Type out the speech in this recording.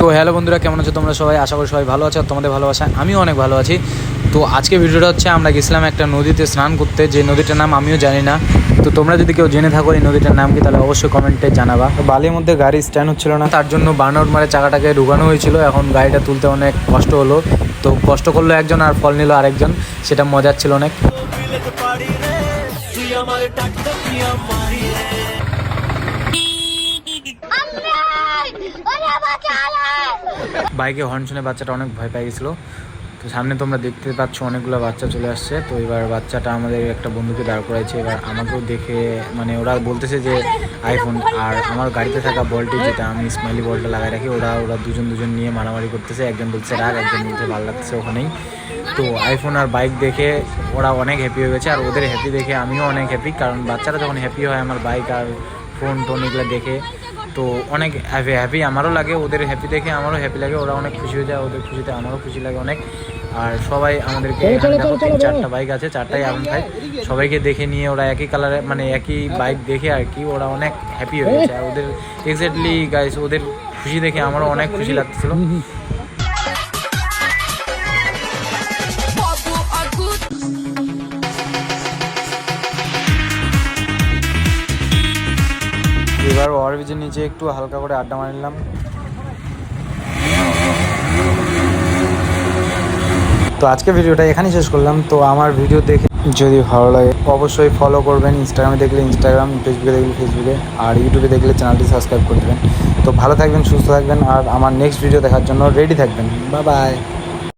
তো হ্যালো বন্ধুরা, কেমন আছো তোমরা সবাই? আশা করি সবাই ভালো আছো। তোমাদের ভালোবাসা আমিও অনেক ভালো আছি। তো আজকে ভিডিওটা হচ্ছে আমরা গেছিলাম একটা নদীতে স্নান করতে, যে নদীটার নাম আমিও জানি না। তো তোমরা যদি কেউ জেনে থাকো এই নদীটার নাম কি, তাহলে অবশ্যই কমেন্টে জানাবা। বালির মধ্যে গাড়ি স্ট্যান্ড হচ্ছিল না, তার জন্য বার্নআউট মারে চাকাটাকে ঢুকানো হয়েছিল। এখন গাড়িটা তুলতে অনেক কষ্ট হলো। তো কষ্ট করলো একজন আর ফল নিল আরেকজন, সেটা মজার ছিল অনেক। বাইকে হর্ন শুনে বাচ্চাটা অনেক ভয় পেয়ে গেছিলো। তো সামনে তোমরা দেখতে পাচ্ছ অনেকগুলো বাচ্চা চলে আসছে। তো এবার বাচ্চাটা আমাদের একটা বন্ধুকে দাঁড় করাইছে। এবার আমাকেও দেখে মানে ওরা বলতেছে যে আইফোন, আর আমার গাড়িতে থাকা বলটি, যেটা আমি স্মাইলি বলটা লাগাই রাখি, ওরা দুজন নিয়ে মারামারি করতেছে। একজন বলছে রাগ, একজন বলছে ভালো লাগতেছে ওখানেই। তো আইফোন আর বাইক দেখে ওরা অনেক হ্যাপি হয়ে গেছে, আর ওদের হ্যাপি দেখে আমিও অনেক হ্যাপি। কারণ বাচ্চারা যখন হ্যাপি হয় আমার বাইক আর ফোন টোন এগুলো দেখে, তো অনেক হ্যাপি আমারও লাগে। ওদের হ্যাপি দেখে আমারও হ্যাপি লাগে, ওরা অনেক খুশি হয়ে যায়, ওদের খুশিতে আমারও খুশি লাগে অনেক। আর সবাই আমাদেরকে দেখো 3-4টা বাইক আছে, 4টাই R15। সবাইকে দেখে নিয়ে ওরা একই কালারে মানে একই বাইক দেখে আর কি ওরা অনেক হ্যাপি হয়ে গেছে। আর ওদের এক্স্যাক্টলি গাইস, ওদের খুশি দেখে আমারও অনেক খুশি লাগছিল। এবার ওভারব্রিজের নিচে একটু হালকা করে আড্ডা মারলাম। তো আজকে ভিডিওটা এখানেই শেষ করলাম। তো আমার ভিডিও দেখে যদি ভালো লাগে অবশ্যই ফলো করবেন। ইনস্টাগ্রামে দেখলে ইনস্টাগ্রাম, ফেসবুকে দেখলে ফেসবুকে, আর ইউটিউবে দেখলে চ্যানেলটি সাবস্ক্রাইব করে দেবেন। তো ভালো থাকবেন, সুস্থ থাকবেন, আর আমার নেক্সট ভিডিও দেখার জন্য রেডি থাকবেন। Bye bye.